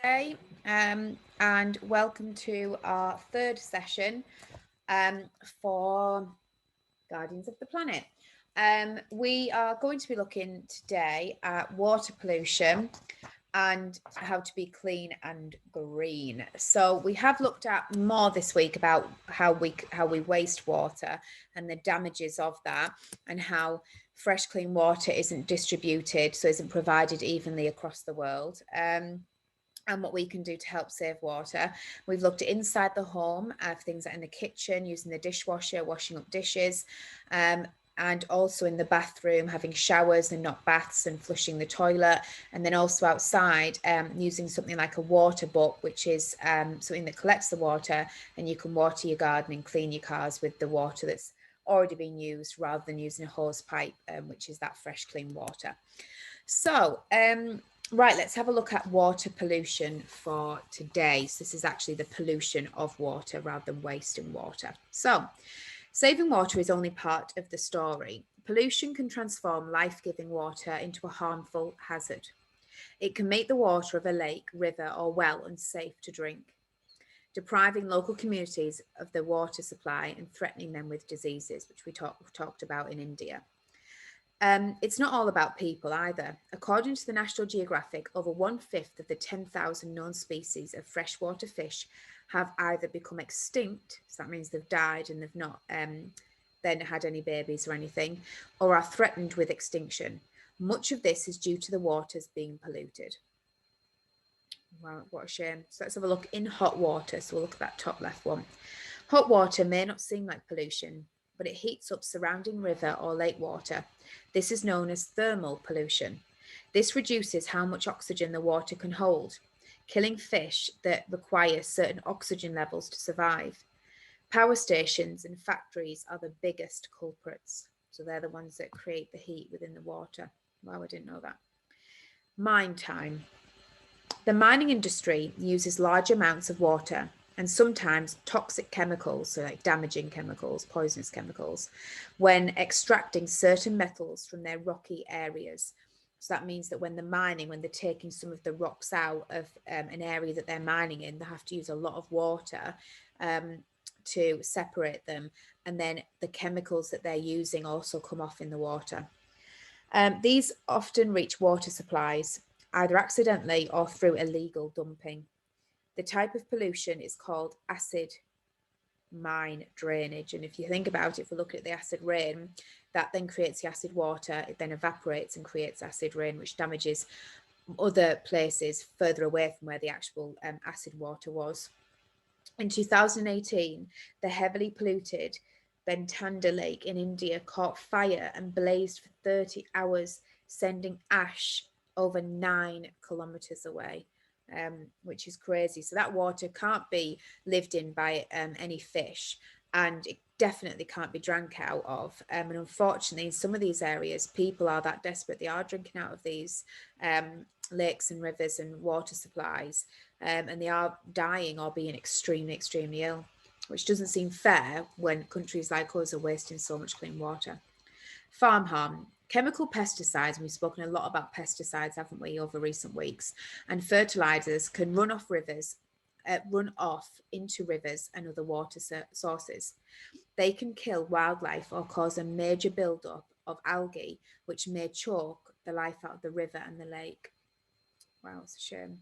today, and welcome to our third session for Guardians of the Planet. We are going to be looking today at water pollution and how to be clean and green. So we have looked at more this week about how we waste water and the damages of that, and how fresh clean water isn't distributed, so isn't provided evenly across the world. And what we can do to help save water. We've looked at inside the home, things like in the kitchen, using the dishwasher, washing up dishes, and also in the bathroom, having showers and not baths, and flushing the toilet. And then also outside, using something like a water butt, which is something that collects the water, and you can water your garden and clean your cars with the water that's already been used, rather than using a hose pipe, which is that fresh, clean water. So, right, let's have a look at water pollution for today. So this is actually the pollution of water rather than wasting water. So, saving water is only part of the story. Pollution can transform life-giving water into a harmful hazard. It can make the water of a lake, river, or well unsafe to drink, depriving local communities of their water supply and threatening them with diseases, which we talked about in India. It's not all about people either. According to the National Geographic, over one-fifth of the 10,000 known species of freshwater fish have either become extinct, so that means they've died and they've not then had any babies or anything, or are threatened with extinction. Much of this is due to the waters being polluted. Wow, what a shame. So let's have a look in hot water. So we'll look at that top left one. Hot water may not seem like pollution, but it heats up surrounding river or lake water. This is known as thermal pollution. This reduces how much oxygen the water can hold, killing fish that require certain oxygen levels to survive. Power stations and factories are the biggest culprits. So they're the ones that create the heat within the water. Wow, I didn't know that. Mine time. The mining industry uses large amounts of water and sometimes toxic chemicals, so like damaging chemicals, poisonous chemicals, when extracting certain metals from their rocky areas. So that means that when they're taking some of the rocks out of an area that they're mining in, they have to use a lot of water to separate them. And then the chemicals that they're using also come off in the water. These often reach water supplies either accidentally or through illegal dumping. The type of pollution is called acid mine drainage. And if you think about it, if we look at the acid rain, that then creates the acid water, it then evaporates and creates acid rain, which damages other places further away from where the actual acid water was. In 2018, the heavily polluted Bentanda Lake in India caught fire and blazed for 30 hours, sending ash over 9 kilometers away, which is crazy. So that water can't be lived in by any fish, and it definitely can't be drank out of. And unfortunately, in some of these areas, people are that desperate, they are drinking out of these lakes and rivers and water supplies, and they are dying or being extremely, extremely ill, which doesn't seem fair when countries like us are wasting so much clean water. Farm harm. Chemical pesticides, and we've spoken a lot about pesticides, haven't we, over recent weeks, and fertilizers can run off into rivers and other water sources. They can kill wildlife or cause a major buildup of algae, which may choke the life out of the river and the lake. Wow, it's a shame.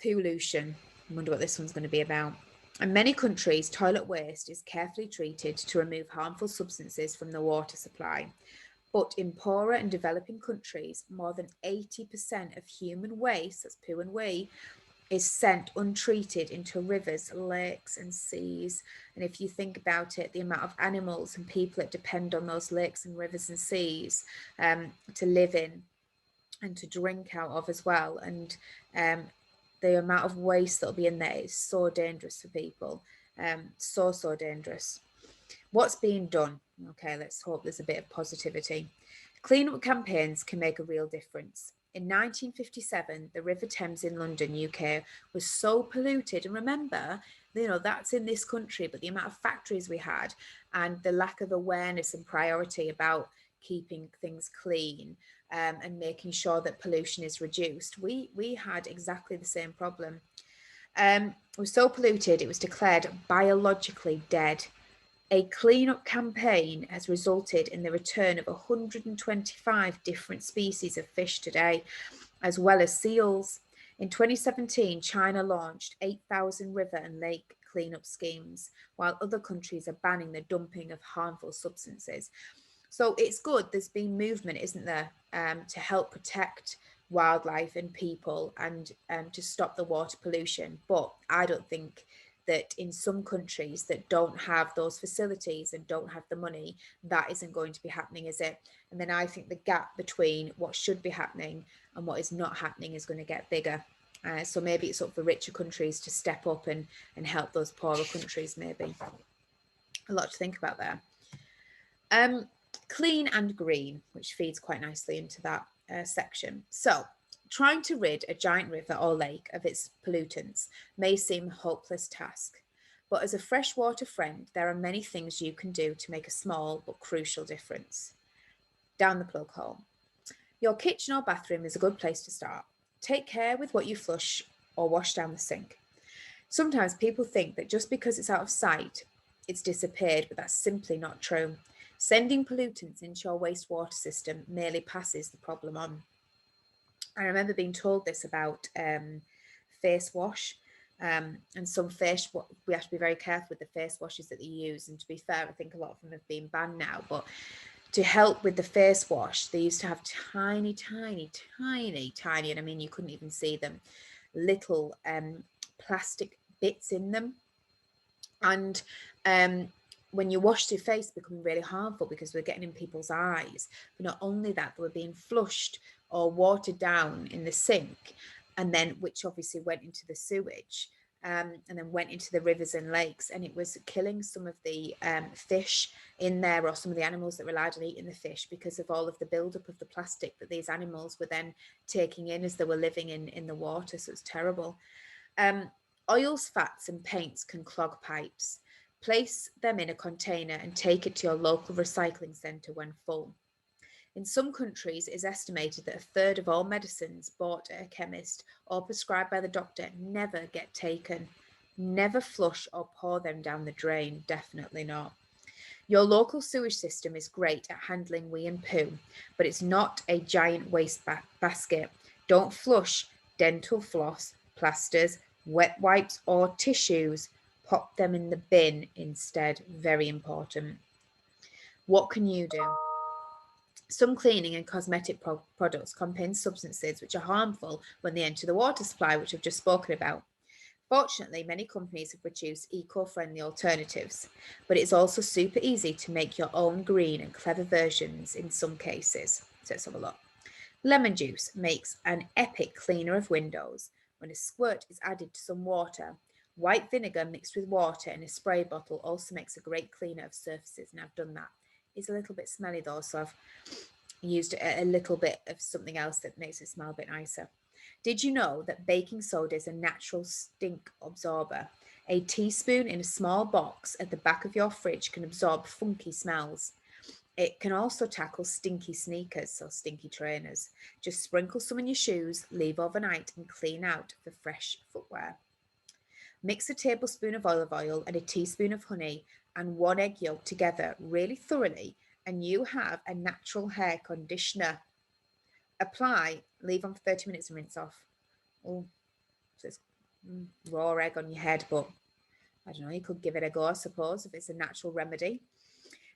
Pollution. I wonder what this one's going to be about. In many countries, toilet waste is carefully treated to remove harmful substances from the water supply. But in poorer and developing countries, more than 80% of human waste, that's poo and wee, is sent untreated into rivers, lakes, and seas. And if you think about it, the amount of animals and people that depend on those lakes and rivers and seas to live in and to drink out of as well. And the amount of waste that'll be in there is so dangerous for people. So dangerous. What's being done? Okay, let's hope there's a bit of positivity. Cleanup campaigns can make a real difference. In 1957, the River Thames in London, UK, was so polluted. And remember, that's in this country, but the amount of factories we had and the lack of awareness and priority about keeping things clean and making sure that pollution is reduced, we had exactly the same problem. It was so polluted, it was declared biologically dead. A cleanup campaign has resulted in the return of 125 different species of fish today, as well as seals. In 2017, China launched 8,000 river and lake cleanup schemes, while other countries are banning the dumping of harmful substances. So it's good. There's been movement, isn't there, to help protect wildlife and people and to stop the water pollution. But I don't think that in some countries that don't have those facilities and don't have the money, that isn't going to be happening, is it? And then I think the gap between what should be happening and what is not happening is going to get bigger. So maybe it's up for richer countries to step up and help those poorer countries, maybe. A lot to think about there. Clean and green, which feeds quite nicely into that section. So trying to rid a giant river or lake of its pollutants may seem a hopeless task, but as a freshwater friend, there are many things you can do to make a small but crucial difference. Down the plug hole. Your kitchen or bathroom is a good place to start. Take care with what you flush or wash down the sink. Sometimes people think that just because it's out of sight, it's disappeared, but that's simply not true. Sending pollutants into your wastewater system merely passes the problem on. I remember being told this about face wash. And some face, we have to be very careful with the face washes that they use. And to be fair, I think a lot of them have been banned now. But to help with the face wash, they used to have tiny, and I mean, you couldn't even see them, little plastic bits in them. And when you washed your face, it became really harmful because we're getting in people's eyes. But not only that, they were being flushed or watered down in the sink, and then which obviously went into the sewage, and then went into the rivers and lakes, and it was killing some of the fish in there, or some of the animals that relied on eating the fish, because of all of the buildup of the plastic that these animals were then taking in as they were living in the water. So it's terrible. Oils, fats, and paints can clog pipes. Place them in a container and take it to your local recycling centre when full. In some countries, it is estimated that a third of all medicines bought at a chemist or prescribed by the doctor never get taken. Never flush or pour them down the drain, definitely not. Your local sewage system is great at handling wee and poo, but it's not a giant waste basket. Don't flush dental floss, plasters, wet wipes, or tissues. Pop them in the bin instead. Very important. What can you do? Some cleaning and cosmetic products contain substances which are harmful when they enter the water supply, which I've just spoken about. Fortunately, many companies have produced eco-friendly alternatives, but it's also super easy to make your own green and clever versions in some cases. So let's have a look. Lemon juice makes an epic cleaner of windows when a squirt is added to some water. White vinegar mixed with water in a spray bottle also makes a great cleaner of surfaces, and I've done that. It's a little bit smelly though, so I've used a little bit of something else that makes it smell a bit nicer. Did you know that baking soda is a natural stink absorber? A teaspoon in a small box at the back of your fridge can absorb funky smells. It can also tackle stinky sneakers, so stinky trainers. Just sprinkle some in your shoes, leave overnight, and clean out for fresh footwear. Mix a tablespoon of olive oil and a teaspoon of honey and 1 egg yolk together really thoroughly, and you have a natural hair conditioner. Apply, leave on for 30 minutes and rinse off. Oh, so it's raw egg on your head, but I don't know, you could give it a go, I suppose, if it's a natural remedy.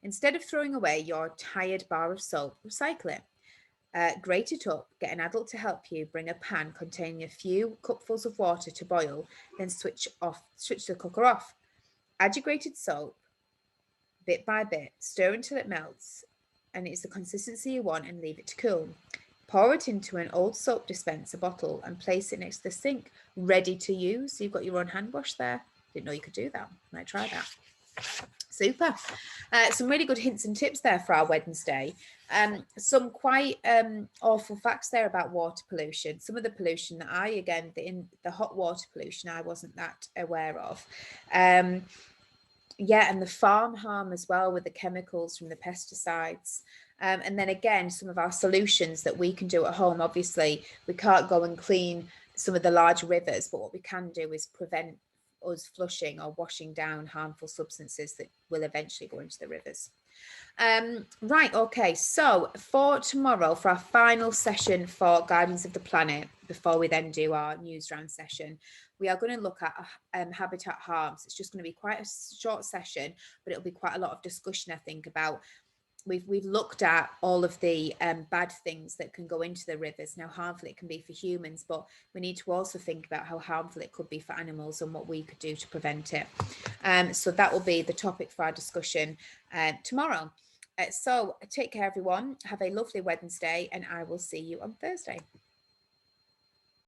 Instead of throwing away your tired bar of soap, recycle it. Grate it up, get an adult to help you, bring a pan containing a few cupfuls of water to boil, then switch the cooker off. Add your grated soap, bit by bit, stir until it melts, and it's the consistency you want, and leave it to cool. Pour it into an old soap dispenser bottle and place it next to the sink, ready to use. So you've got your own hand wash there. Didn't know you could do that. Might try that. Super. Some really good hints and tips there for our Wednesday. Some quite awful facts there about water pollution. Some of the pollution that in the hot water pollution, I wasn't that aware of. Yeah, and the farm harm as well with the chemicals from the pesticides. And then again, some of our solutions that we can do at home. Obviously, we can't go and clean some of the large rivers, but what we can do is prevent us flushing or washing down harmful substances that will eventually go into the rivers. Right, okay, so for tomorrow, for our final session for Guardians of the Planet, before we then do our news round session, we are going to look at habitat harms. It's just going to be quite a short session, but it'll be quite a lot of discussion, I think, about we've looked at all of the bad things that can go into the rivers and how harmful it can be for humans, but we need to also think about how harmful it could be for animals and what we could do to prevent it. So that will be the topic for our discussion tomorrow. So take care, everyone. Have a lovely Wednesday, and I will see you on Thursday.